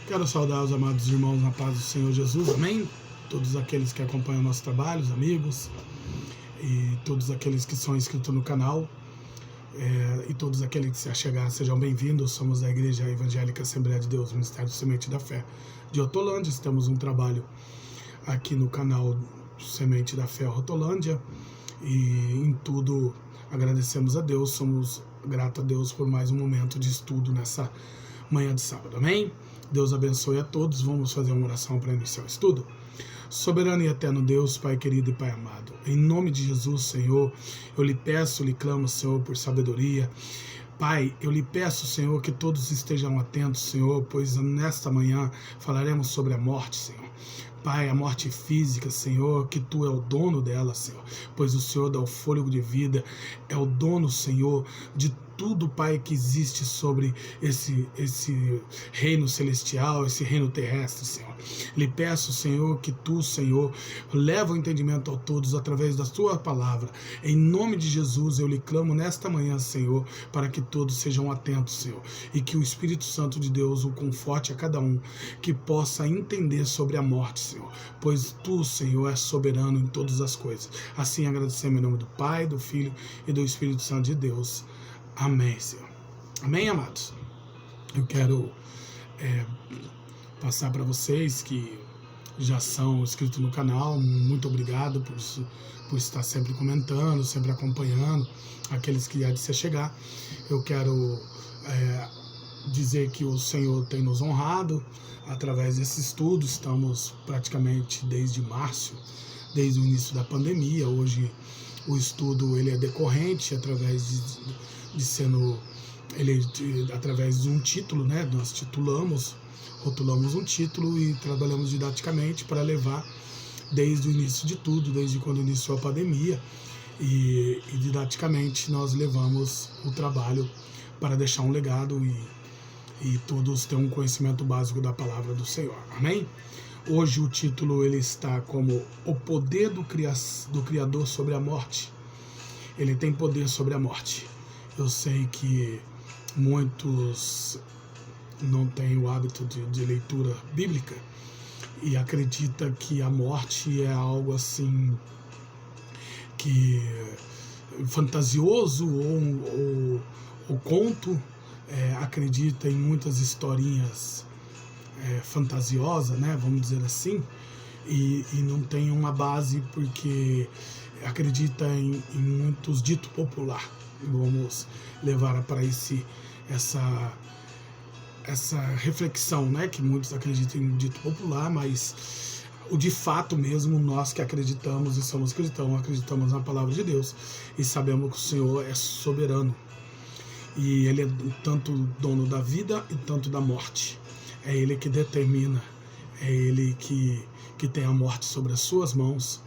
Quero saudar os amados irmãos na paz do Senhor Jesus, amém? Todos aqueles que acompanham nossos trabalhos, amigos, e todos aqueles que são inscritos no canal, e todos aqueles que se achegar, sejam bem-vindos. Somos a Igreja Evangélica Assembleia de Deus, Ministério Semente da Fé de Hortolândia. Temos um trabalho aqui no canal Semente da Fé Hortolândia, e em tudo agradecemos a Deus, somos gratos a Deus por mais um momento de estudo nessa manhã de sábado, amém? Deus abençoe a todos. Vamos fazer uma oração para iniciar o estudo. Soberano e eterno Deus, Pai querido e Pai amado, em nome de Jesus, Senhor, eu lhe peço, lhe clamo, Senhor, por sabedoria. Pai, eu lhe peço, Senhor, que todos estejam atentos, Senhor, pois nesta manhã falaremos sobre a morte, Senhor. Pai, a morte física, Senhor, que Tu é o dono dela, Senhor, pois o Senhor dá o fôlego de vida, é o dono, Senhor, de tudo, Pai, que existe sobre esse reino celestial, esse reino terrestre, Senhor. Lhe peço, Senhor, que Tu, Senhor, leva o entendimento a todos através da Tua palavra. Em nome de Jesus, eu lhe clamo nesta manhã, Senhor, para que todos sejam atentos, Senhor, e que o Espírito Santo de Deus o conforte a cada um, que possa entender sobre a morte, Senhor, pois Tu, Senhor, és soberano em todas as coisas. Assim agradecemos em nome do Pai, do Filho e do Espírito Santo de Deus. Amém, Senhor. Amém, amados? Eu quero passar para vocês que já são inscritos no canal. Muito obrigado por estar sempre comentando, sempre acompanhando. Aqueles que há de se chegar, eu quero dizer que o Senhor tem nos honrado através desse estudo. Estamos praticamente desde março, desde o início da pandemia. Hoje o estudo ele é decorrente através através de um título, né? Nós rotulamos um título e trabalhamos didaticamente para levar desde o início de tudo, desde quando iniciou a pandemia, e didaticamente nós levamos o trabalho para deixar um legado e todos tenham um conhecimento básico da palavra do Senhor, amém? Hoje o título ele está como O Poder do Criador sobre a Morte. Ele tem poder sobre a morte. Eu sei que muitos não têm o hábito de leitura bíblica e acredita que a morte é algo assim que fantasioso ou conto, acredita em muitas historinhas fantasiosas, né, vamos dizer assim, e não tem uma base porque acredita em muitos dito popular. Vamos levar para essa reflexão, né, que muitos acreditam em dito popular, mas o de fato mesmo, nós que acreditamos e somos cristãos, acreditamos na palavra de Deus e sabemos que o Senhor é soberano e Ele é tanto dono da vida e tanto da morte. É Ele que determina, é Ele que tem a morte sobre as suas mãos,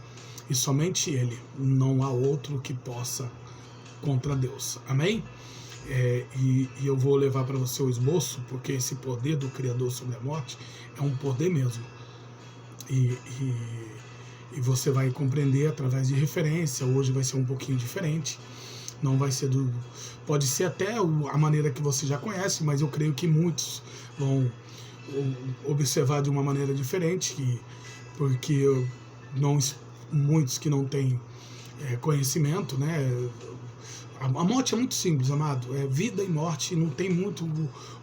e somente Ele, não há outro que possa contra Deus, amém? E eu vou levar para você o esboço, porque esse poder do Criador sobre a morte é um poder mesmo, e você vai compreender através de referência. Hoje vai ser um pouquinho diferente, não vai ser pode ser até a maneira que você já conhece, mas eu creio que muitos vão observar de uma maneira diferente, porque muitos que não têm conhecimento, né? A morte é muito simples, amado. É vida e morte, não tem muito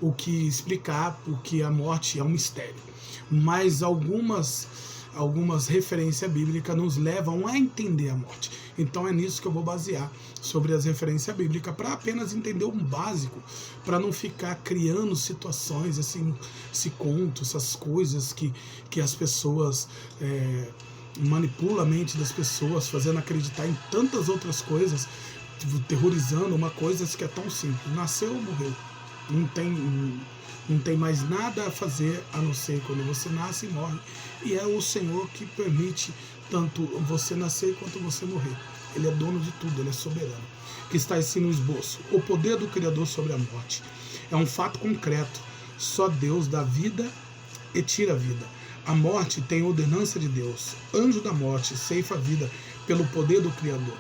o que explicar, porque a morte é um mistério. Mas algumas referências bíblicas nos levam a entender a morte. Então é nisso que eu vou basear sobre as referências bíblicas, para apenas entender o básico, para não ficar criando situações, assim, esse conto, essas coisas que as pessoas manipulam a mente das pessoas, fazendo acreditar em tantas outras coisas, terrorizando uma coisa que é tão simples. Nasceu ou morreu. Não tem mais nada a fazer a não ser quando você nasce e morre. E é o Senhor que permite tanto você nascer quanto você morrer. Ele é dono de tudo, Ele é soberano. Que está assim no esboço. O poder do Criador sobre a morte é um fato concreto. Só Deus dá vida e tira a vida. A morte tem ordenança de Deus. Anjo da morte ceifa a vida pelo poder do Criador.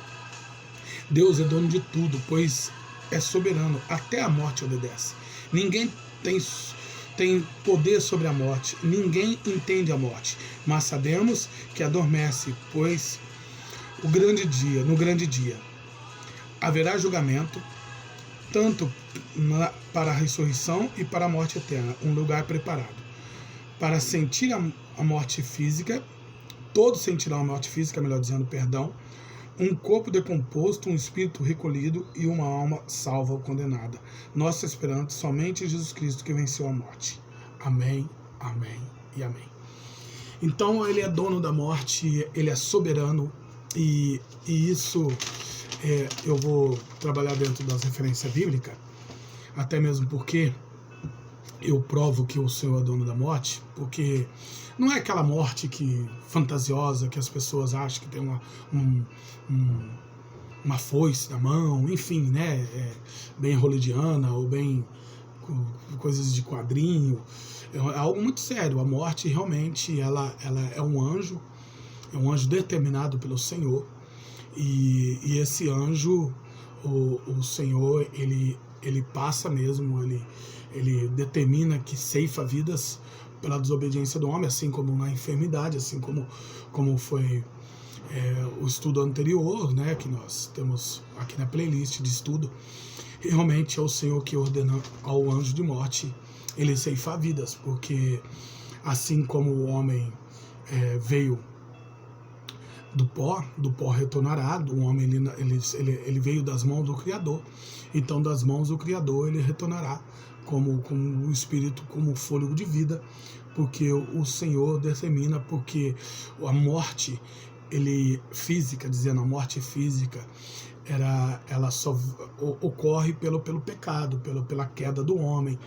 Deus é dono de tudo, pois é soberano, até a morte obedece. Ninguém tem tem poder sobre a morte. Ninguém entende a morte, mas sabemos que adormece, pois no grande dia, haverá julgamento, tanto para a ressurreição e para a morte eterna, um lugar preparado. Para sentir a morte física, todos sentirão a morte física, melhor dizendo, perdão, um corpo decomposto, um espírito recolhido e uma alma salva ou condenada. Nossa esperança somente Jesus Cristo, que venceu a morte. Amém, amém e amém. Então ele é dono da morte, ele é soberano, e isso eu vou trabalhar dentro das referências bíblicas, até mesmo porque eu provo que o Senhor é dono da morte, porque não é aquela morte fantasiosa que as pessoas acham que tem uma foice na mão, enfim, né? Bem hollywoodiana ou bem coisas de quadrinho. É algo muito sério. A morte realmente ela é um anjo determinado pelo Senhor, e esse anjo, o Senhor, ele passa mesmo, ele determina que ceifa vidas pela desobediência do homem, assim como na enfermidade, assim como foi o estudo anterior, né, que nós temos aqui na playlist de estudo. Realmente é o Senhor que ordena ao anjo de morte ele ceifar vidas, porque assim como o homem veio do pó retornará. O homem ele veio das mãos do Criador, então das mãos do Criador ele retornará como o Espírito, como o fôlego de vida, porque o Senhor determina, porque a morte física, dizendo a morte física, ela só ocorre pelo pecado, pela queda do homem,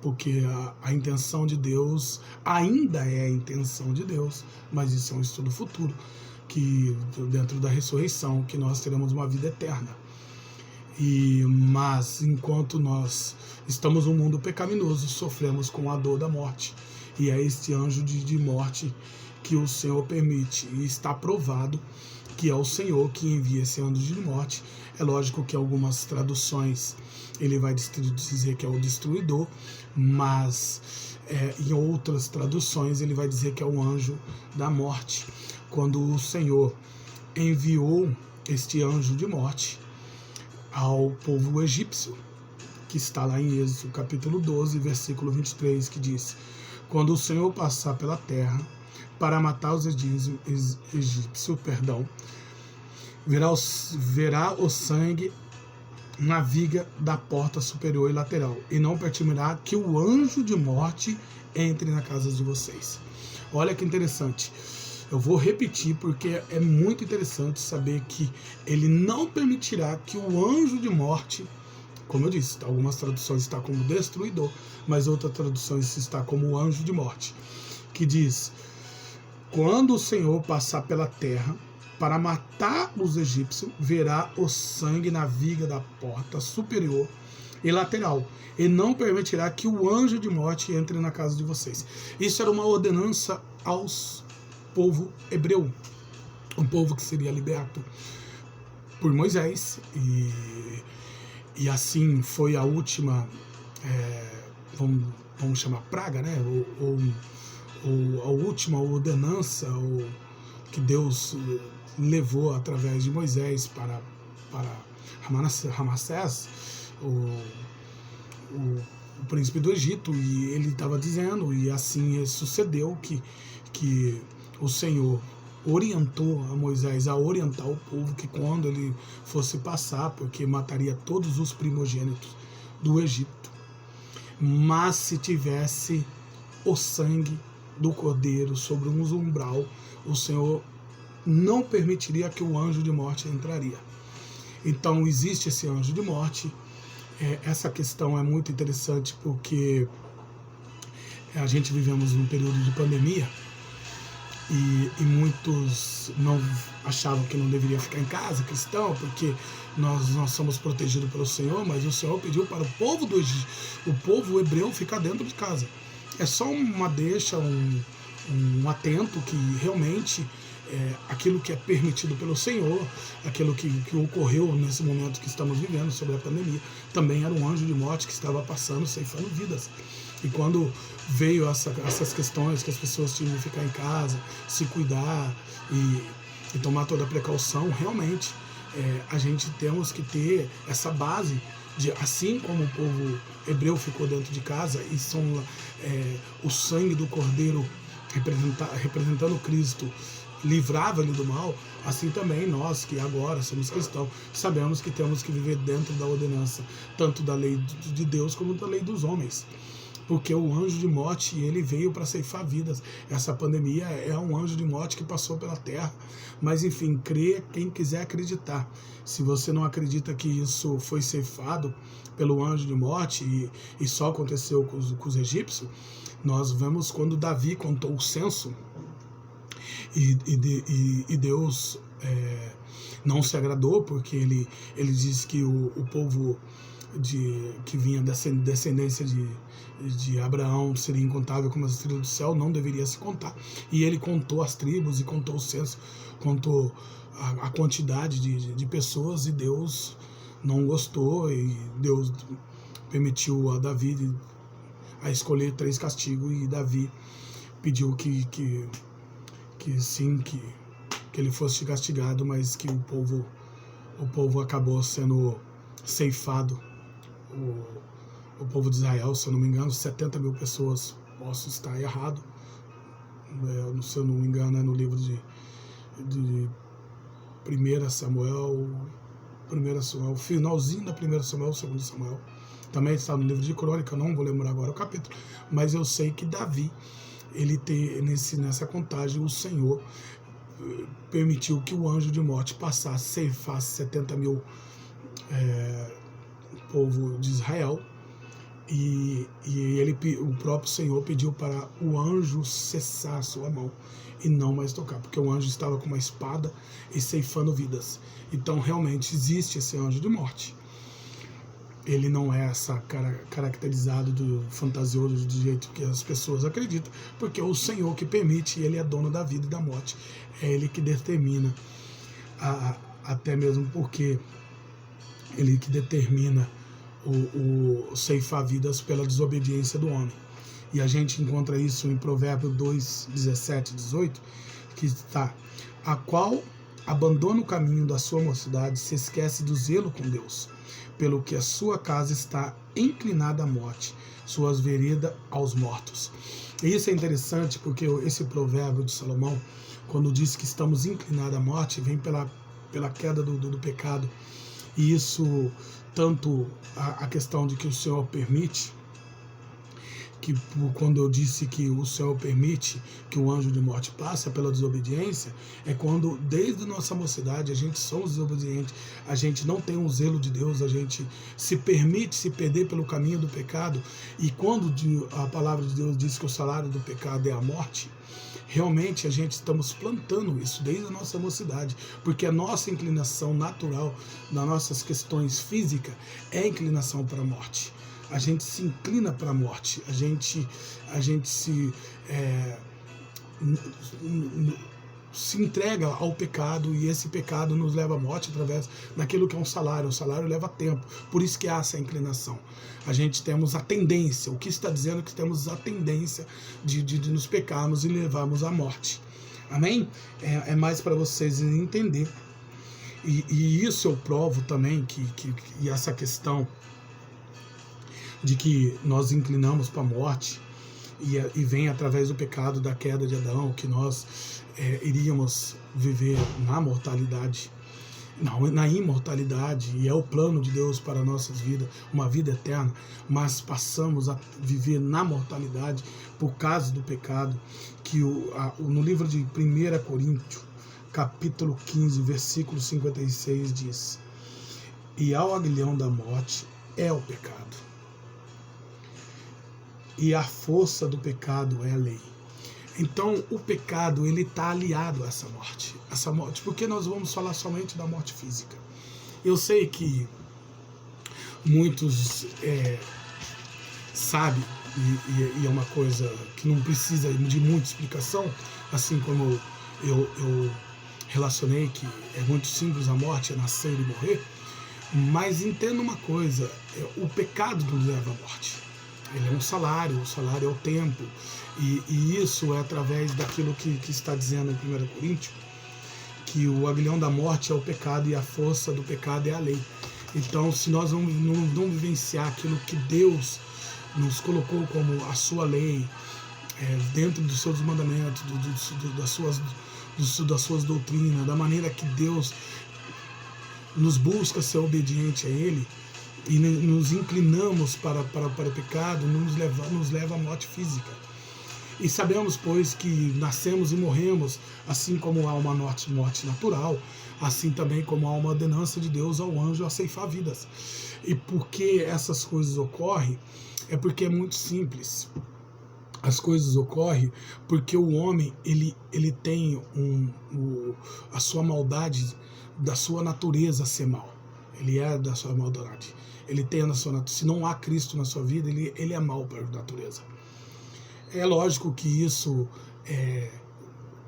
porque a intenção de Deus ainda é a intenção de Deus, mas isso é um estudo futuro, que dentro da ressurreição, que nós teremos uma vida eterna. Mas enquanto nós estamos num mundo pecaminoso, sofremos com a dor da morte, e é este anjo de morte que o Senhor permite, e está provado que é o Senhor que envia esse anjo de morte. É lógico que algumas traduções ele vai dizer que é o destruidor, mas em outras traduções ele vai dizer que é o anjo da morte. Quando o Senhor enviou este anjo de morte ao povo egípcio, que está lá em Êxodo capítulo 12, versículo 23, que diz: quando o Senhor passar pela terra para matar os egípcios, verá o sangue na viga da porta superior e lateral, e não permitirá que o anjo de morte entre na casa de vocês. Olha que interessante. Eu vou repetir porque é muito interessante saber que ele não permitirá que o anjo de morte, como eu disse, algumas traduções está como destruidor, mas outras traduções está como anjo de morte, que diz: quando o Senhor passar pela terra para matar os egípcios, verá o sangue na viga da porta superior e lateral, e não permitirá que o anjo de morte entre na casa de vocês. Isso era uma ordenança aos povo hebreu, um povo que seria liberto por Moisés, e assim foi a última, vamos chamar praga, né? ou a última ordenança que Deus levou através de Moisés para Ramsés, o príncipe do Egito, e ele estava dizendo, e assim sucedeu, que o Senhor orientou a Moisés a orientar o povo que quando ele fosse passar, porque mataria todos os primogênitos do Egito, mas se tivesse o sangue do cordeiro sobre um umbral, o Senhor não permitiria que o anjo de morte entraria. Então existe esse anjo de morte. Essa questão é muito interessante porque a gente vivemos num período de pandemia, e muitos não achavam que não deveria ficar em casa, cristão, porque nós somos protegidos pelo Senhor, mas o Senhor pediu para o povo hebreu ficar dentro de casa. É só uma deixa, um atento que realmente aquilo que é permitido pelo Senhor, aquilo que ocorreu nesse momento que estamos vivendo sobre a pandemia, também era um anjo de morte que estava passando, ceifando vidas. E quando veio essas questões que as pessoas tinham de ficar em casa, se cuidar e tomar toda a precaução, realmente a gente temos que ter essa base de, assim como o povo hebreu ficou dentro de casa e o sangue do Cordeiro representando Cristo livrava-lhe do mal, assim também nós que agora somos cristãos sabemos que temos que viver dentro da ordenança tanto da lei de Deus como da lei dos homens, porque o anjo de morte ele veio para ceifar vidas. Essa pandemia é um anjo de morte que passou pela terra, mas enfim, crê quem quiser acreditar. Se você não acredita que isso foi ceifado pelo anjo de morte e só aconteceu com os egípcios, nós vemos quando Davi contou o censo e Deus não se agradou, porque ele diz que o povo que vinha da descendência de Abraão seria incontável como as estrelas do céu, não deveria se contar. E ele contou as tribos e contou o censo, contou a quantidade de pessoas, e Deus não gostou, e Deus permitiu a Davi a escolher 3 castigos, e Davi pediu que ele fosse castigado, mas que o povo acabou sendo ceifado. O povo de Israel, se eu não me engano, 70 mil pessoas, posso estar errado, se eu não me engano é no livro de 1 Samuel, finalzinho da 1 Samuel, 2 Samuel, também está no livro de Crônica, não vou lembrar agora o capítulo, mas eu sei que Davi, ele nessa contagem, o Senhor permitiu que o anjo de morte passasse, ceifasse 70 mil povo de Israel, e o próprio Senhor pediu para o anjo cessar a sua mão e não mais tocar, porque o anjo estava com uma espada e ceifando vidas. Então realmente existe esse anjo de morte. Ele não é caracterizado do fantasioso do jeito que as pessoas acreditam, porque o Senhor que permite, ele é dono da vida e da morte, é ele que determina, até mesmo porque ele que determina o ceifar vidas pela desobediência do homem. E a gente encontra isso em Provérbios 2, 17 e 18, que está: a qual abandona o caminho da sua mocidade, se esquece do zelo com Deus, pelo que a sua casa está inclinada à morte, suas veredas aos mortos. E isso é interessante, porque esse provérbio de Salomão, quando diz que estamos inclinados à morte, vem pela queda do pecado. E isso, tanto a questão de que o Senhor permite, que quando eu disse que o Senhor permite que o anjo de morte passe pela desobediência, é quando desde a nossa mocidade a gente somos desobedientes, a gente não tem um zelo de Deus, a gente se permite se perder pelo caminho do pecado. E quando a palavra de Deus diz que o salário do pecado é a morte, realmente a gente estamos plantando isso desde a nossa mocidade, porque a nossa inclinação natural nas nossas questões físicas é a inclinação para a morte. A gente se inclina para a morte, a gente se entrega ao pecado, e esse pecado nos leva à morte através daquilo que é um salário. O salário leva tempo, por isso que há essa inclinação. A gente temos a tendência, o que está dizendo que temos a tendência de nos pecarmos e levarmos à morte. Amém? É mais para vocês entenderem. E isso eu provo também, e essa questão de que nós inclinamos para a morte e vem através do pecado da queda de Adão, que nós iríamos viver na mortalidade, na imortalidade, e é o plano de Deus para nossas vidas, uma vida eterna, mas passamos a viver na mortalidade por causa do pecado, que no livro de 1 Coríntios, capítulo 15, versículo 56 diz: e ao aguilhão da morte é o pecado, e a força do pecado é a lei. Então o pecado, ele está aliado a essa morte, porque nós vamos falar somente da morte física. Eu sei que muitos sabem, e é uma coisa que não precisa de muita explicação, assim como eu relacionei que é muito simples, a morte é nascer e morrer, mas entenda uma coisa, o pecado nos leva à morte. Ele é um salário, o salário é o tempo. E isso é através daquilo que está dizendo em 1 Coríntios, que o aguilhão da morte é o pecado e a força do pecado é a lei. Então, se nós não vivenciar aquilo que Deus nos colocou como a sua lei, dentro dos seus mandamentos, das suas doutrinas, da maneira que Deus nos busca ser obediente a Ele, e nos inclinamos para o pecado, nos leva à morte física. E sabemos, pois, que nascemos e morremos, assim como há uma morte natural, assim também como há uma ordenança de Deus ao anjo a ceifar vidas. E por que essas coisas ocorrem? É porque é muito simples. As coisas ocorrem porque o homem ele tem a sua maldade, da sua natureza ser mal. Ele é da sua maldade. Ele tem a sua natureza. Se não há Cristo na sua vida, ele é mal para a natureza. É lógico que isso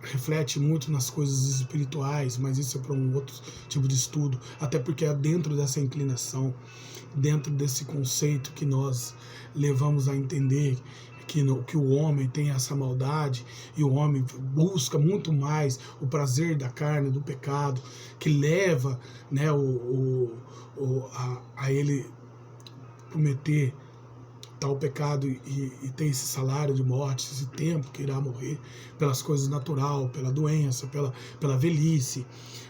reflete muito nas coisas espirituais, mas isso é para um outro tipo de estudo, até porque é dentro dessa inclinação, dentro desse conceito que nós levamos a entender que o homem tem essa maldade, e o homem busca muito mais o prazer da carne, do pecado, que leva, né, a ele cometer tal pecado e tem esse salário de morte, esse tempo que irá morrer pelas coisas natural, pela doença, pela velhice.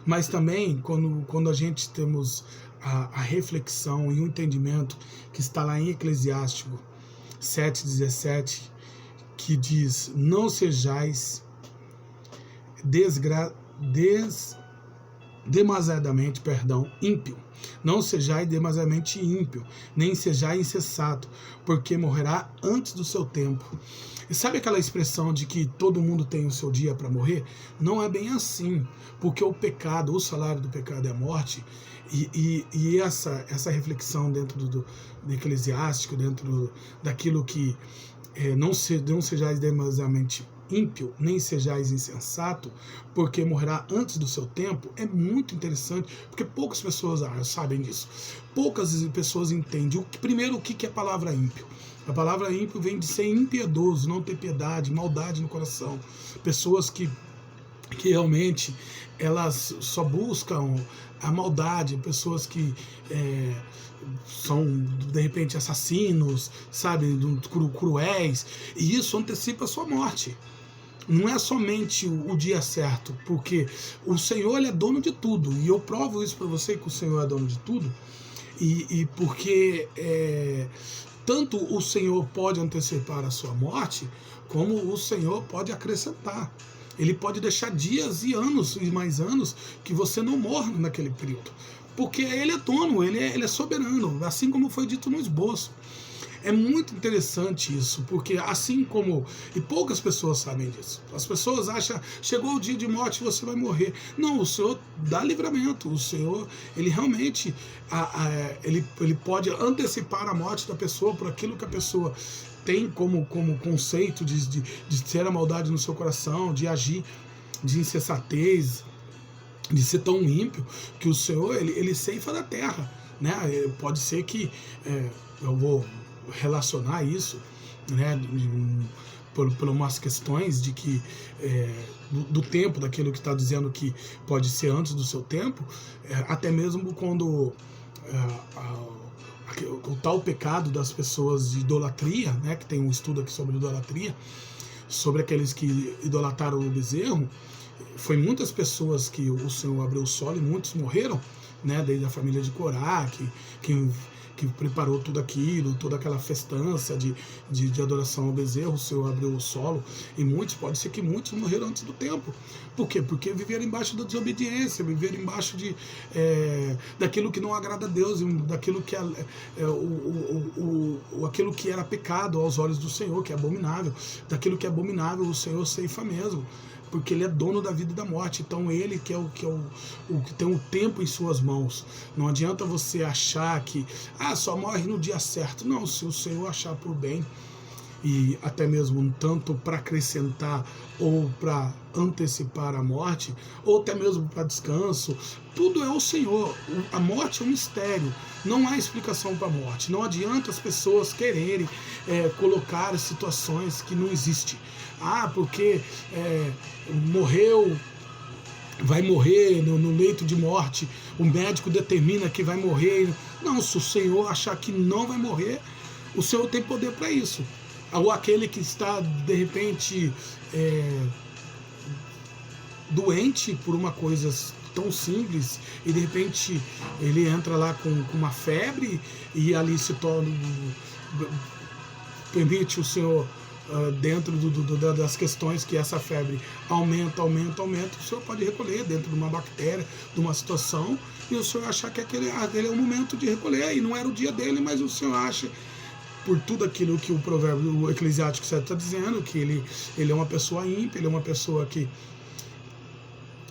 Mas também quando a gente temos a reflexão e o entendimento que está lá em Eclesiástico 7,17, que diz: não sejais demasiadamente ímpio. Não sejais demasiadamente ímpio, nem sejais insensato, porque morrerá antes do seu tempo. E sabe aquela expressão de que todo mundo tem o seu dia para morrer? Não é bem assim, porque o pecado, o salário do pecado é a morte, e essa reflexão dentro do Eclesiástico, dentro daquilo que não sejais demasiadamente ímpio, nem sejais insensato, porque morrerá antes do seu tempo, é muito interessante, porque poucas pessoas sabem disso. Poucas pessoas entendem. Primeiro, o que é a palavra ímpio? A palavra ímpio vem de ser impiedoso, não ter piedade, maldade no coração. Pessoas que realmente elas só buscam a maldade, pessoas que são, de repente, assassinos, sabe, cruéis, e isso antecipa a sua morte. Não é somente o dia certo, porque o Senhor, ele é dono de tudo, e eu provo isso para você, que o Senhor é dono de tudo, e porque tanto o Senhor pode antecipar a sua morte, como o Senhor pode acrescentar. Ele pode deixar dias e anos e mais anos que você não morra naquele período, porque ele é dono, ele é soberano, assim como foi dito no esboço. É muito interessante isso, porque assim como... E poucas pessoas sabem disso. As pessoas acham, chegou o dia de morte, você vai morrer. Não, o Senhor dá livramento. O Senhor, ele realmente ele pode antecipar a morte da pessoa por aquilo que a pessoa tem como conceito de ter a maldade no seu coração, de agir de insensatez, de ser tão ímpio, que o Senhor, ele ceifa da terra, né? Pode ser que eu vou relacionar isso, né, por umas questões de que do tempo, daquilo que está dizendo que pode ser antes do seu tempo, até mesmo quando o tal pecado das pessoas de idolatria, né, que tem um estudo aqui sobre idolatria, sobre aqueles que idolatraram o bezerro, foi muitas pessoas que o Senhor abriu o solo e muitos morreram, né, desde a família de Corá, que preparou tudo aquilo, toda aquela festança de adoração ao bezerro. O Senhor abriu o solo, e pode ser que muitos morreram antes do tempo. Por quê? Porque viveram embaixo da desobediência, viveram embaixo daquilo que não agrada a Deus, daquilo que aquilo que era pecado aos olhos do Senhor, que é abominável. Daquilo que é abominável, o Senhor ceifa mesmo, porque ele é dono da vida e da morte. Então ele que é o que tem o tempo em suas mãos. Não adianta você achar que só morre no dia certo. Não, se o Senhor achar por bem, e até mesmo um tanto para acrescentar ou para antecipar a morte, ou até mesmo para descanso. Tudo é o Senhor. A morte é um mistério. Não há explicação para a morte. Não adianta as pessoas quererem colocar situações que não existem. Porque morreu, vai morrer no leito de morte, o médico determina que vai morrer. Não, se o Senhor achar que não vai morrer, o Senhor tem poder para isso. Ou aquele que está, de repente, doente por uma coisa tão simples, e de repente ele entra lá com uma febre, e ali se torna, permite o Senhor, dentro das questões que essa febre aumenta, o Senhor pode recolher dentro de uma bactéria, de uma situação, e o Senhor achar que aquele é o momento de recolher, e não era o dia dele, mas o Senhor acha, por tudo aquilo que o Eclesiástico 7 está dizendo, que ele é uma pessoa ímpia, ele é uma pessoa que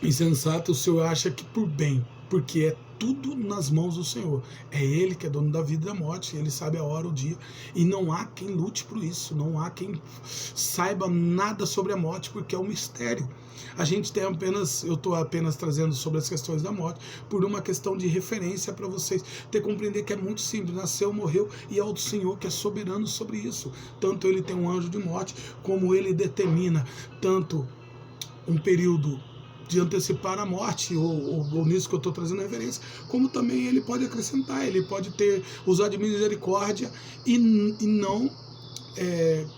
insensata, o Senhor acha que por bem, porque é tudo nas mãos do Senhor. É Ele que é dono da vida e da morte, Ele sabe a hora, o dia, e não há quem lute por isso, não há quem saiba nada sobre a morte, porque é um mistério. A gente tem eu estou apenas trazendo sobre as questões da morte, por uma questão de referência para vocês ter compreender que é muito simples, nasceu, morreu, e é o Senhor que é soberano sobre isso. Tanto Ele tem um anjo de morte, como Ele determina tanto um período de antecipar a morte, ou nisso que eu estou trazendo referência, como também Ele pode acrescentar, Ele pode usar de misericórdia e não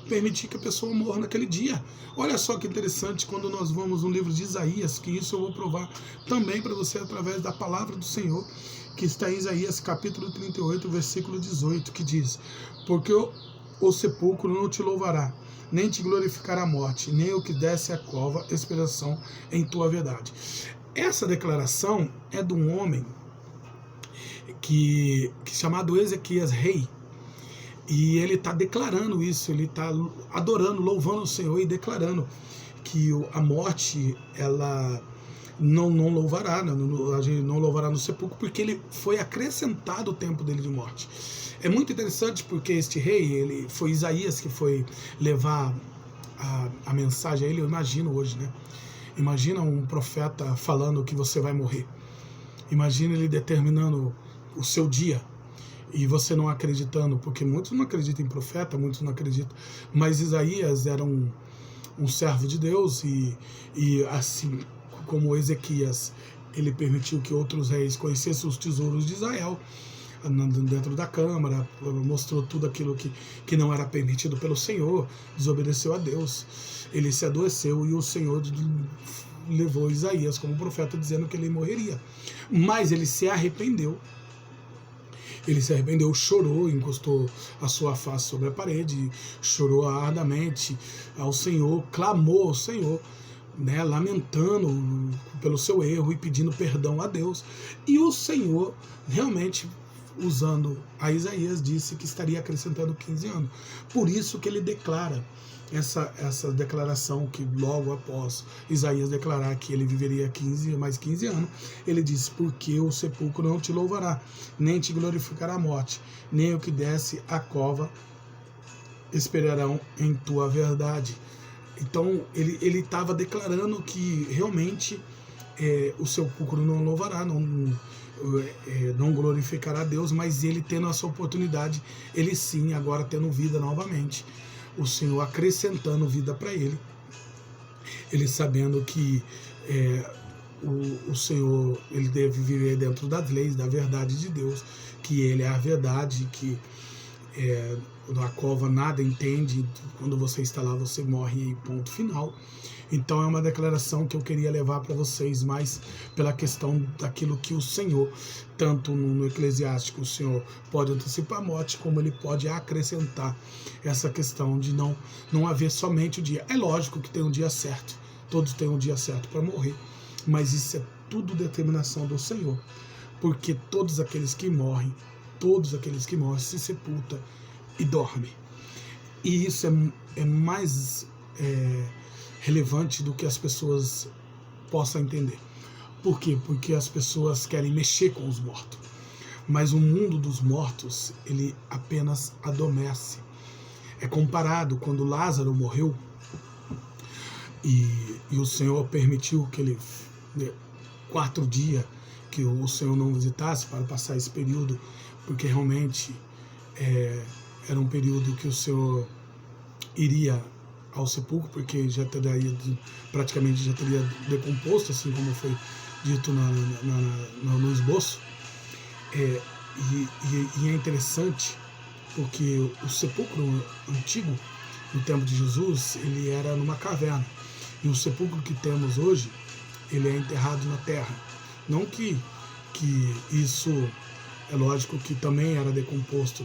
permitir que a pessoa morra naquele dia. Olha só que interessante, quando nós vamos no livro de Isaías, que isso eu vou provar também para você através da palavra do Senhor, que está em Isaías capítulo 38, versículo 18, que diz: porque o sepulcro não te louvará, nem te glorificará a morte, nem o que desce a cova, expiação em tua verdade. Essa declaração é de um homem que chamado Ezequias, rei, e ele está declarando isso, ele está adorando, louvando o Senhor e declarando que a morte, ela não louvará, não louvará no sepulcro, porque ele foi acrescentado o tempo dele de morte. É muito interessante porque este rei, foi Isaías que foi levar a mensagem a ele. Eu imagino hoje, né? Imagina um profeta falando que você vai morrer. Imagina ele determinando o seu dia e você não acreditando, porque muitos não acreditam em profeta, muitos não acreditam. Mas Isaías era um servo de Deus e assim como Ezequias, ele permitiu que outros reis conhecessem os tesouros de Israel dentro da câmara, mostrou tudo aquilo que não era permitido pelo Senhor, desobedeceu a Deus, ele se adoeceu e o Senhor levou Isaías como profeta dizendo que ele morreria, mas ele se arrependeu, chorou, encostou a sua face sobre a parede, chorou ardamente ao Senhor, clamou ao Senhor, né, lamentando pelo seu erro e pedindo perdão a Deus, e o Senhor realmente, usando a Isaías, disse que estaria acrescentando 15 anos. Por isso que ele declara essa declaração, que logo após Isaías declarar que ele viveria mais 15 anos, ele diz: porque o sepulcro não te louvará, nem te glorificará a morte, nem o que desce a cova esperarão em tua verdade. Então ele estava declarando que realmente o sepulcro não louvará, não glorificará a Deus, mas ele tendo essa oportunidade, ele sim, agora tendo vida novamente, o Senhor acrescentando vida para ele sabendo que o Senhor, ele deve viver dentro das leis, da verdade de Deus, que ele é a verdade, que na cova nada entende, quando você está lá você morre, ponto final. Então é uma declaração que eu queria levar para vocês, mais pela questão daquilo que o Senhor, tanto no Eclesiástico, o Senhor pode antecipar a morte, como ele pode acrescentar essa questão de não haver somente o dia. É lógico que tem um dia certo, todos têm um dia certo para morrer, mas isso é tudo determinação do Senhor, porque todos aqueles que morrem se sepultam e dormem. E isso é mais relevante do que as pessoas possam entender. Por quê? Porque as pessoas querem mexer com os mortos. Mas o mundo dos mortos, ele apenas adormece. é comparado quando Lázaro morreu e o Senhor permitiu que ele, 4 dias, que o Senhor não visitasse para passar esse período, porque realmente era um período que o Senhor iria ao sepulcro, porque praticamente já teria decomposto, assim como foi dito no esboço. E é interessante porque o sepulcro antigo, no tempo de Jesus, ele era numa caverna. E o sepulcro que temos hoje, ele é enterrado na terra. Não que isso, é lógico que também era decomposto,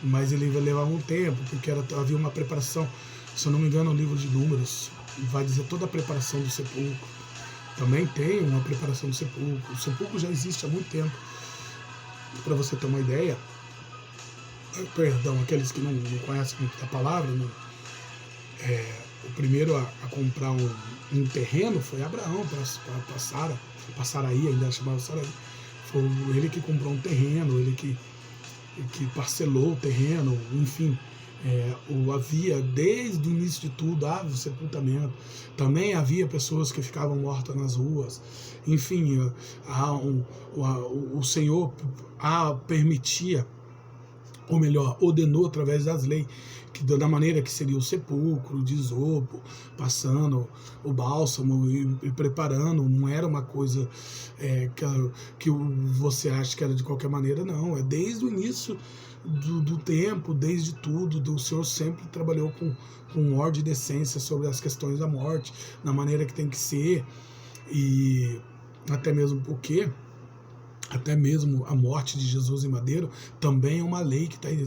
mas ele vai levar um tempo, porque havia uma preparação. Se eu não me engano, o livro de Números vai dizer toda a preparação do sepulcro. Também tem uma preparação do sepulcro. O sepulcro já existe há muito tempo. Para você ter uma ideia, perdão, aqueles que não conhecem muito da palavra, o primeiro a comprar um terreno foi Abraão para Sara. Saraí, ainda chamava Saraí. Foi ele que comprou um terreno, ele que parcelou o terreno, enfim. Havia, desde o início de tudo, o sepultamento. Também havia pessoas que ficavam mortas nas ruas. Enfim, o Senhor permitia, ou melhor, ordenou através das leis, da maneira que seria o sepulcro, de isopo, passando o bálsamo e preparando. Não era uma coisa que você acha que era de qualquer maneira, não. É desde o início do tempo, desde tudo, o Senhor sempre trabalhou com ordem e decência sobre as questões da morte, na maneira que tem que ser. E até mesmo porque a morte de Jesus em madeiro também é uma lei que está aí,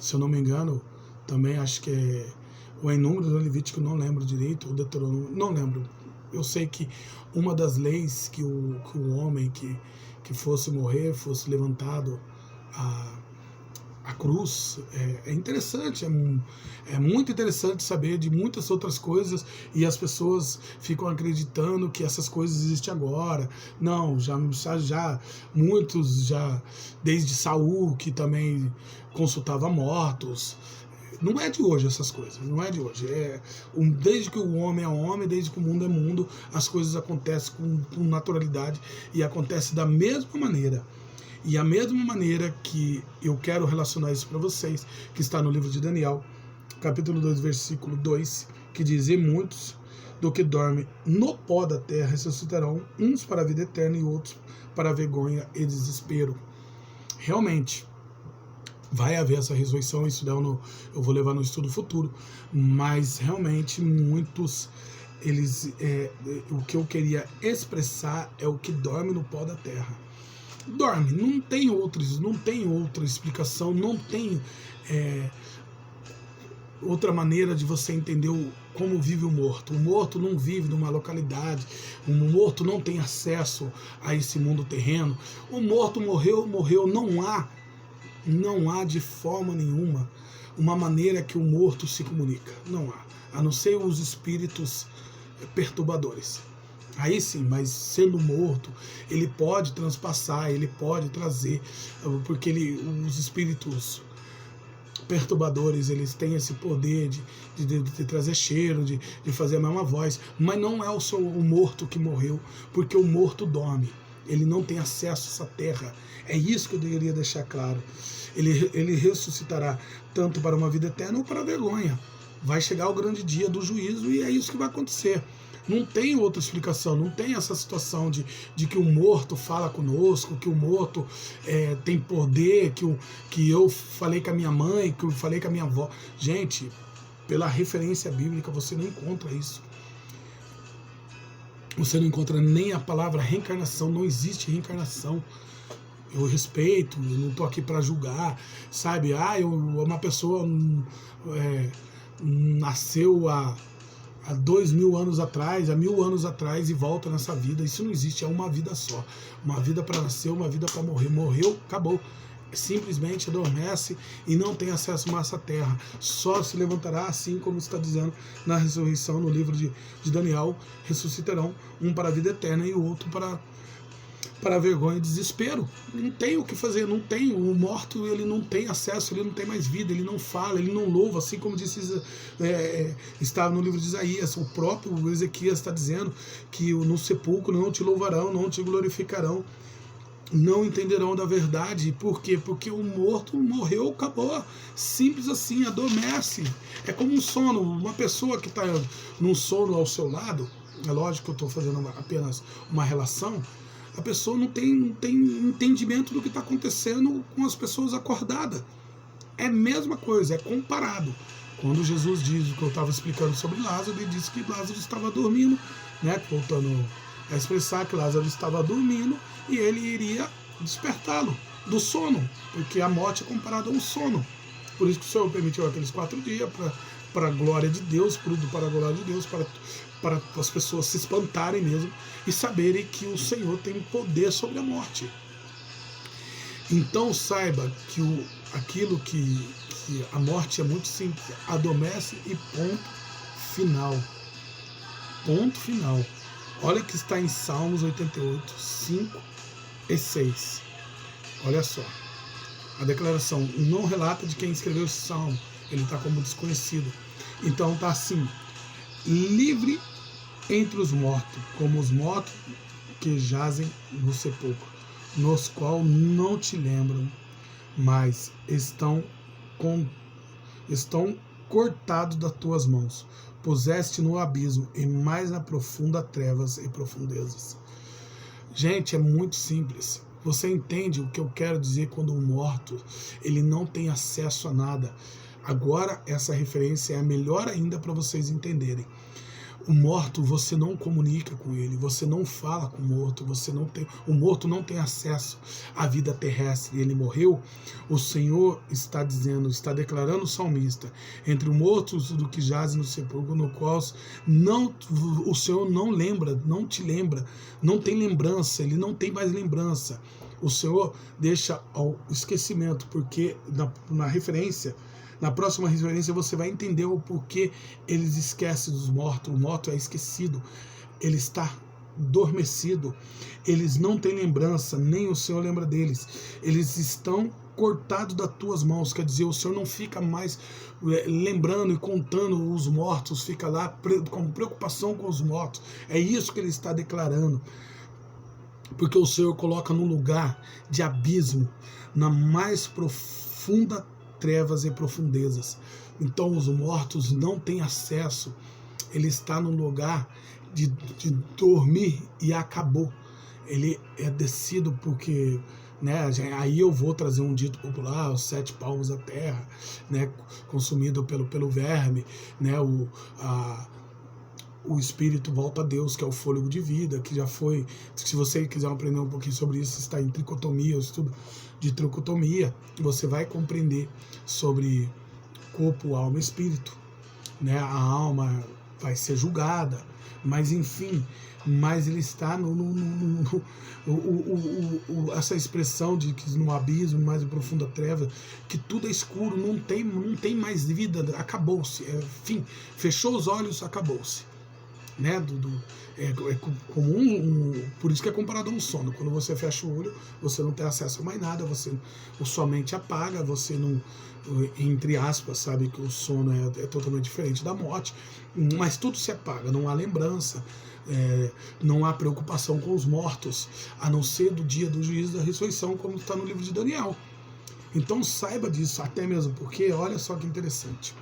se eu não me engano, também acho que é o em Números ou Levítico, não lembro direito, o Deuteronômio, não lembro. Eu sei que uma das leis que o homem que fosse morrer, fosse levantado a cruz, é interessante, é muito interessante saber de muitas outras coisas, e as pessoas ficam acreditando que essas coisas existem agora. Não, já muitos, desde Saul, que também consultava mortos. Não é de hoje essas coisas, não é de hoje. Desde que o homem é homem, desde que o mundo é mundo, as coisas acontecem com naturalidade e acontecem da mesma maneira. E a mesma maneira que eu quero relacionar isso para vocês, que está no livro de Daniel, capítulo 2, versículo 2, que diz: e muitos do que dormem no pó da terra ressuscitarão, uns para a vida eterna e outros para a vergonha e desespero. Realmente, vai haver essa ressurreição, isso eu vou levar no estudo futuro, mas realmente muitos, o que eu queria expressar é o que dorme no pó da terra. Dorme, não tem outra explicação, não tem outra maneira de você entender como vive o morto. O morto não vive numa localidade, o morto não tem acesso a esse mundo terreno. O morto morreu, não há de forma nenhuma uma maneira que o morto se comunica, não há, a não ser os espíritos perturbadores. Aí sim, mas sendo morto, ele pode transpassar, ele pode trazer, porque os espíritos perturbadores, eles têm esse poder de trazer cheiro, de fazer a mesma voz, mas não é o morto que morreu, porque o morto dorme, ele não tem acesso a essa terra. É isso que eu deveria deixar claro. Ele ressuscitará tanto para uma vida eterna ou para a vergonha. Vai chegar o grande dia do juízo e é isso que vai acontecer. Não tem outra explicação, não tem essa situação de que o morto fala conosco, que o morto tem poder, que eu falei com a minha mãe, que eu falei com a minha avó. Gente, pela referência bíblica, você não encontra isso. Você não encontra nem a palavra reencarnação, não existe reencarnação. Eu respeito, eu não estou aqui para julgar, sabe? Uma pessoa nasceu há 2000 anos atrás, há 1000 anos atrás e volta nessa vida. Isso não existe, é uma vida só. Uma vida para nascer, uma vida para morrer. Morreu, acabou. Simplesmente adormece e não tem acesso mais à terra. Só se levantará, assim como está dizendo na ressurreição, no livro de Daniel: ressuscitarão, um para a vida eterna e o outro para vergonha e desespero. Não tem o que fazer, não tem. O morto, ele não tem acesso, ele não tem mais vida, ele não fala, ele não louva, assim como disse, está no livro de Isaías. O próprio Ezequias está dizendo que no sepulcro não te louvarão, não te glorificarão, não entenderão da verdade. Por quê? Porque o morto morreu, acabou. Simples assim, adormece. É como um sono. Uma pessoa que está num sono ao seu lado, é lógico que eu estou fazendo apenas uma relação, a pessoa não tem entendimento do que está acontecendo com as pessoas acordadas. É a mesma coisa, é comparado. Quando Jesus diz o que eu estava explicando sobre Lázaro, ele disse que Lázaro estava dormindo, né? Voltando a expressar que Lázaro estava dormindo e ele iria despertá-lo do sono, porque a morte é comparada a um sono. Por isso que o Senhor permitiu aqueles 4 dias para a glória de Deus, para a glória de Deus, para as pessoas se espantarem mesmo e saberem que o Senhor tem poder sobre a morte. Então saiba que aquilo que a morte é muito simples, adormece e ponto final. Ponto final. Olha que está em Salmos 88, 5 e 6. Olha só. A declaração não relata de quem escreveu esse salmo. Ele está como desconhecido. Então está assim: livre entre os mortos, como os mortos que jazem no sepulcro, nos qual não te lembram, mas estão cortados das tuas mãos. Puseste no abismo e mais na profunda trevas e profundezas. Gente, é muito simples. Você entende o que eu quero dizer quando um morto, ele não tem acesso a nada. Agora, essa referência é a melhor ainda para vocês entenderem. O morto, você não comunica com ele, você não fala com o morto, o morto não tem acesso à vida terrestre. Ele morreu. O Senhor está dizendo, está declarando o salmista, entre os mortos do que jazem no sepulcro, no qual o Senhor não lembra, não te lembra, não tem lembrança, ele não tem mais lembrança. O Senhor deixa ao esquecimento, porque na referência, na próxima referência você vai entender o porquê eles esquecem dos mortos. O morto é esquecido, ele está adormecido, eles não têm lembrança, nem o Senhor lembra deles. Eles estão cortados das tuas mãos, quer dizer, o Senhor não fica mais lembrando e contando os mortos, fica lá com preocupação com os mortos. É isso que ele está declarando. Porque o Senhor coloca num lugar de abismo, na mais profunda trevas e profundezas. Então os mortos não têm acesso. Ele está num lugar de dormir e acabou. Ele é descido porque, né, aí eu vou trazer um dito popular, os 7 palmos da terra, né, consumido pelo verme, né, o espírito volta a Deus, que é o fôlego de vida, que já foi, se você quiser aprender um pouquinho sobre isso, está em tricotomia, o estudo de tricotomia, você vai compreender sobre corpo, alma e espírito, né? A alma vai ser julgada, mas enfim, mas ele está essa expressão de que no abismo, mais em profunda treva, que tudo é escuro, não tem mais vida, acabou-se, fim, fechou os olhos, acabou-se. Né, comum, por isso que é comparado a um sono. Quando você fecha o olho, você não tem acesso a mais nada, sua mente apaga, você não, entre aspas, sabe que o sono é totalmente diferente da morte, mas tudo se apaga, não há lembrança, não há preocupação com os mortos, a não ser do dia do juízo da ressurreição, como está no livro de Daniel. Então saiba disso, até mesmo porque, olha só que interessante,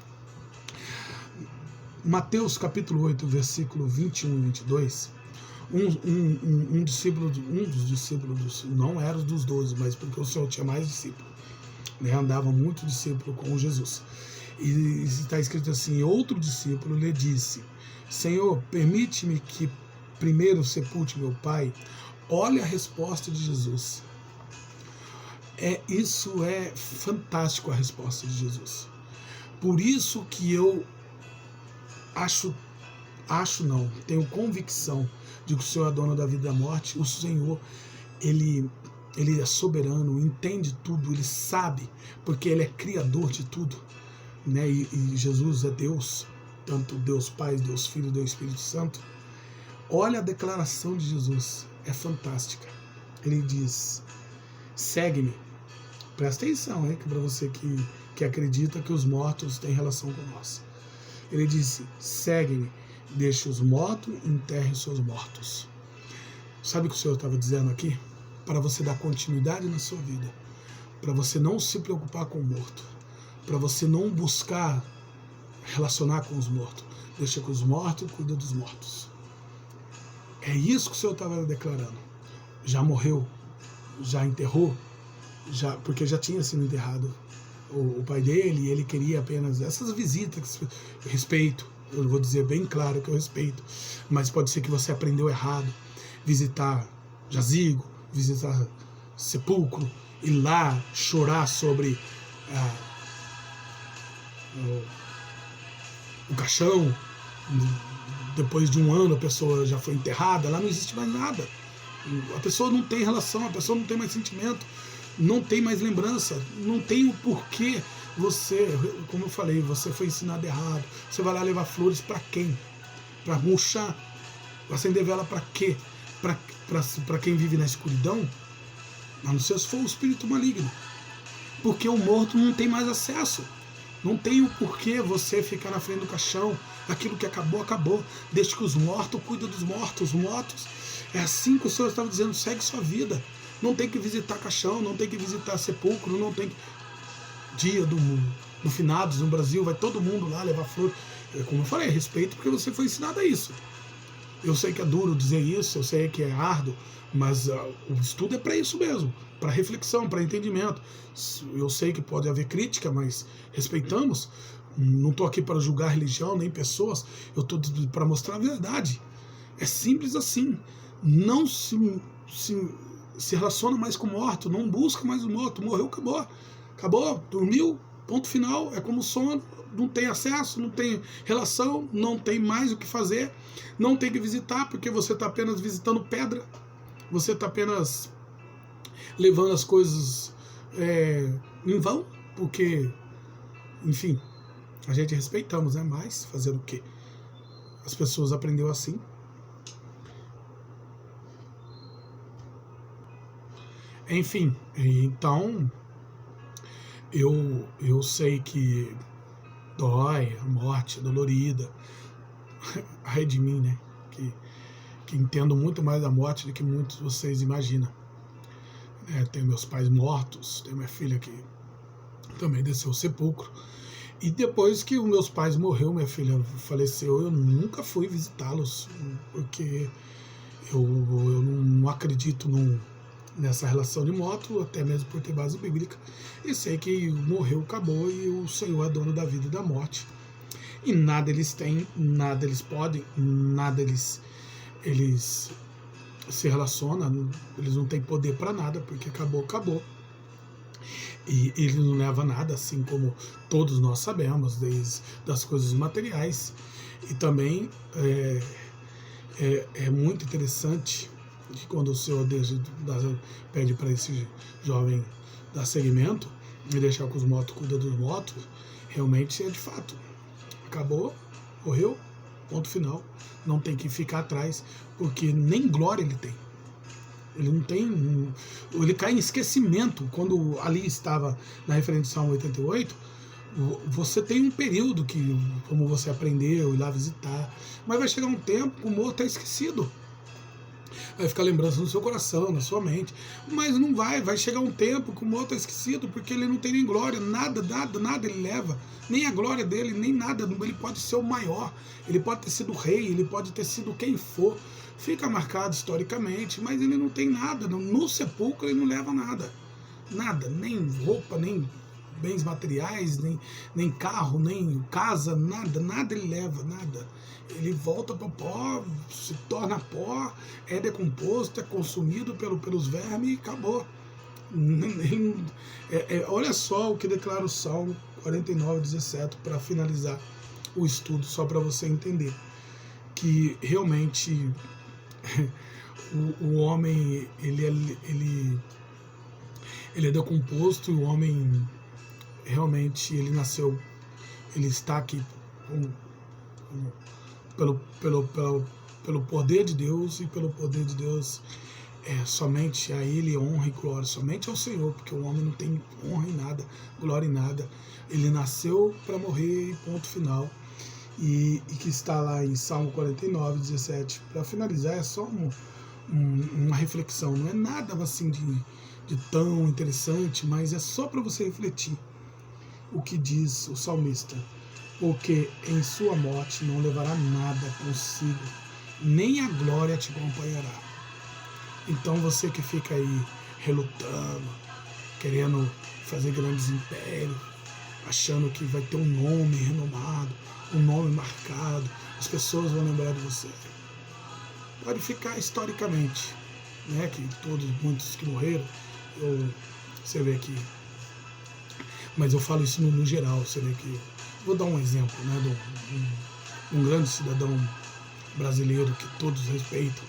Mateus capítulo 8, versículo 21 e 22, um dos discípulos, não era dos 12, mas porque o Senhor tinha mais discípulos, né, andava muito discípulo com Jesus, e está escrito assim: outro discípulo lhe disse: Senhor, permite-me que primeiro sepulte meu pai. Olha a resposta de Jesus. Isso é fantástico, a resposta de Jesus. Por isso que eu tenho convicção de que o Senhor é dono da vida e da morte. O Senhor, ele é soberano, entende tudo, ele sabe, porque ele é criador de tudo, né? E Jesus é Deus, tanto Deus Pai, Deus Filho, Deus Espírito Santo. Olha a declaração de Jesus, é fantástica. ele diz, segue-me. Presta atenção, hein, que para você que acredita que os mortos têm relação com nós. Ele disse, segue-me, deixe os mortos, enterre seus mortos. Sabe o que o Senhor estava dizendo aqui? Para você dar continuidade na sua vida, para você não se preocupar com o morto, para você não buscar relacionar com os mortos. Deixa que os mortos cuidem dos mortos. É isso que o Senhor estava declarando. Já morreu, já enterrou, porque já tinha sido enterrado o pai dele, e ele queria apenas essas visitas, eu respeito, eu vou dizer bem claro que eu respeito, mas pode ser que você aprendeu errado, visitar jazigo, visitar sepulcro, ir lá chorar sobre o caixão, depois de um ano a pessoa já foi enterrada, lá não existe mais nada, a pessoa não tem relação, a pessoa não tem mais sentimento, não tem mais lembrança, não tem o porquê você, como eu falei, você foi ensinado errado, você vai lá levar flores para quem? Para murchar? Acender vela para quê? Para quem vive na escuridão? A não ser se for o espírito maligno, porque o morto não tem mais acesso, não tem o porquê você ficar na frente do caixão, aquilo que acabou, acabou, deixa que os mortos cuidem dos mortos, os mortos, é assim que o Senhor estava dizendo, segue sua vida. Não tem que visitar caixão, não tem que visitar sepulcro, não tem que... Dia do finados no Brasil, vai todo mundo lá levar flor. Como eu falei, respeito porque você foi ensinado a isso. Eu sei que é duro dizer isso, eu sei que é árduo, mas o estudo é para isso mesmo, para reflexão, para entendimento. Eu sei que pode haver crítica, mas respeitamos. Não estou aqui para julgar religião nem pessoas, eu estou para mostrar a verdade. É simples assim. Não se relaciona mais com o morto, não busca mais o morto, morreu, acabou. Acabou, dormiu, ponto final, é como sono, não tem acesso, não tem relação, não tem mais o que fazer, não tem que visitar, porque você está apenas visitando pedra, você está apenas levando as coisas em vão, porque, enfim, a gente respeitamos, né? Mas fazer o quê? As pessoas aprenderam assim. Enfim, então eu sei que dói, a morte é dolorida, ai de mim, né? Que entendo muito mais da morte do que muitos de vocês imaginam. Tenho meus pais mortos, tenho minha filha que também desceu ao sepulcro. E depois que os meus pais morreram, minha filha faleceu, eu nunca fui visitá-los, porque eu não acredito nessa relação de morto, até mesmo por ter base bíblica, e sei que morreu, acabou, e o Senhor é dono da vida e da morte, e nada eles têm, nada eles podem, nada eles se relacionam, eles não têm poder para nada, porque acabou, acabou, e ele não leva nada, assim como todos nós sabemos, desde das coisas materiais. E também é muito interessante que quando o Senhor pede para esse jovem dar seguimento e deixar que os mortos cuidem dos mortos, realmente é de fato. Acabou, morreu, ponto final. Não tem que ficar atrás, porque nem glória ele tem. Ele não tem. Ele cai em esquecimento. Quando ali estava na referência de Salmo 88, você tem um período que, como você aprendeu, ir lá visitar, mas vai chegar um tempo que o morto está esquecido. Vai ficar lembrança no seu coração, na sua mente, mas não vai chegar um tempo que o morto é esquecido, porque ele não tem nem glória, nada ele leva, nem a glória dele, nem nada, ele pode ser o maior, ele pode ter sido rei, ele pode ter sido quem for, fica marcado historicamente, mas ele não tem nada, no sepulcro ele não leva nada, nem roupa, nem bens materiais, nem carro, nem casa, nada ele leva, nada. Ele volta para o pó, se torna pó, é decomposto, é consumido pelos vermes e acabou. Olha só o que declara o Salmo 49:17 para finalizar o estudo, só para você entender que realmente o homem ele é decomposto, e o homem realmente ele nasceu, ele está aqui pelo poder de Deus, e pelo poder de Deus somente a Ele honra e glória, somente ao Senhor, porque o homem não tem honra em nada, glória em nada. Ele nasceu para morrer e ponto final. E que está lá em Salmo 49, 17. Para finalizar, é só uma reflexão, não é nada assim de tão interessante, mas é só para você refletir o que diz o salmista: porque em sua morte não levará nada consigo, nem a glória te acompanhará. Então você que fica aí relutando, querendo fazer grandes impérios, achando que vai ter um nome renomado, um nome marcado, as pessoas vão lembrar de você. Pode ficar historicamente, né, que muitos que morreram, você vê que, mas eu falo isso no geral, você vê que, vou dar um exemplo, né, de um grande cidadão brasileiro que todos respeitam.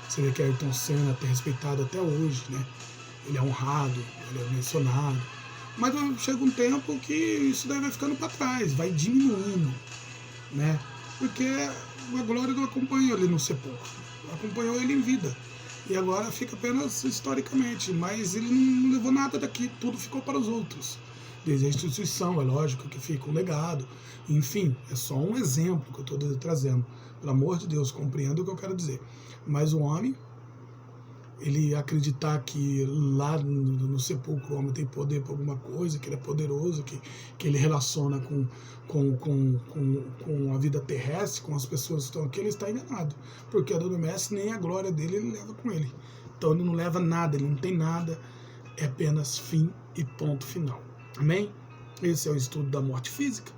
Você vê que Ayrton Senna é respeitado até hoje, né? Ele é honrado, ele é mencionado. Mas chega um tempo que isso daí vai ficando para trás, vai diminuindo, né? Porque a glória não acompanhou ele no sepulcro, acompanhou ele em vida. E agora fica apenas historicamente, mas ele não levou nada daqui, tudo ficou para os outros. Desde a instituição, é lógico que fica um legado. Enfim, é só um exemplo que eu estou trazendo. Pelo amor de Deus, compreenda o que eu quero dizer. Mas o homem, ele acreditar que lá no sepulcro o homem tem poder para alguma coisa, que ele é poderoso, que ele relaciona com a vida terrestre, com as pessoas que estão aqui, ele está enganado. Porque a dor do mestre, nem a glória dele, ele leva com ele. Então ele não leva nada, ele não tem nada, é apenas fim e ponto final. Amém? Esse é o estudo da morte física.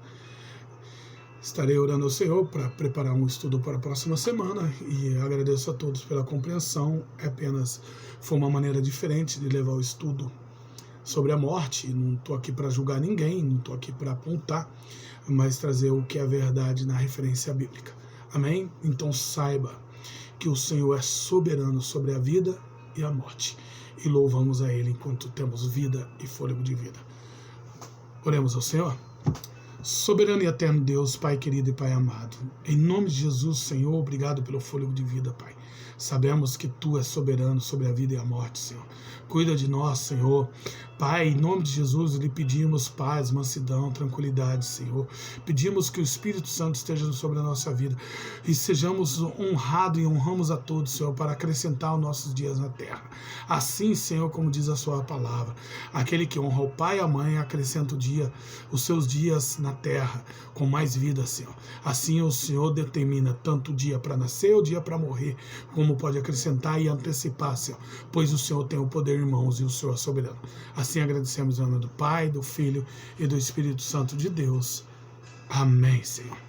Estarei orando ao Senhor para preparar um estudo para a próxima semana e agradeço a todos pela compreensão. Foi uma maneira diferente de levar o estudo sobre a morte. Não estou aqui para julgar ninguém, não estou aqui para apontar, mas trazer o que é a verdade na referência bíblica. Amém? Então saiba que o Senhor é soberano sobre a vida e a morte. E louvamos a Ele enquanto temos vida e fôlego de vida. Oremos ao Senhor. Soberano e eterno Deus, Pai querido e Pai amado, em nome de Jesus, Senhor, obrigado pelo fôlego de vida, Pai. Sabemos que Tu és soberano sobre a vida e a morte, Senhor. Cuida de nós, Senhor. Pai, em nome de Jesus, lhe pedimos paz, mansidão, tranquilidade, Senhor. Pedimos que o Espírito Santo esteja sobre a nossa vida e sejamos honrados e honramos a todos, Senhor, para acrescentar os nossos dias na terra. Assim, Senhor, como diz a sua palavra, aquele que honra o pai e a mãe acrescenta os seus dias na terra com mais vida, Senhor. Assim o Senhor determina tanto o dia para nascer, o dia para morrer, como pode acrescentar e antecipar, Senhor, pois o Senhor tem o poder, irmãos, e o Senhor é soberano. Assim agradecemos em nome do Pai, do Filho e do Espírito Santo de Deus. Amém, Senhor.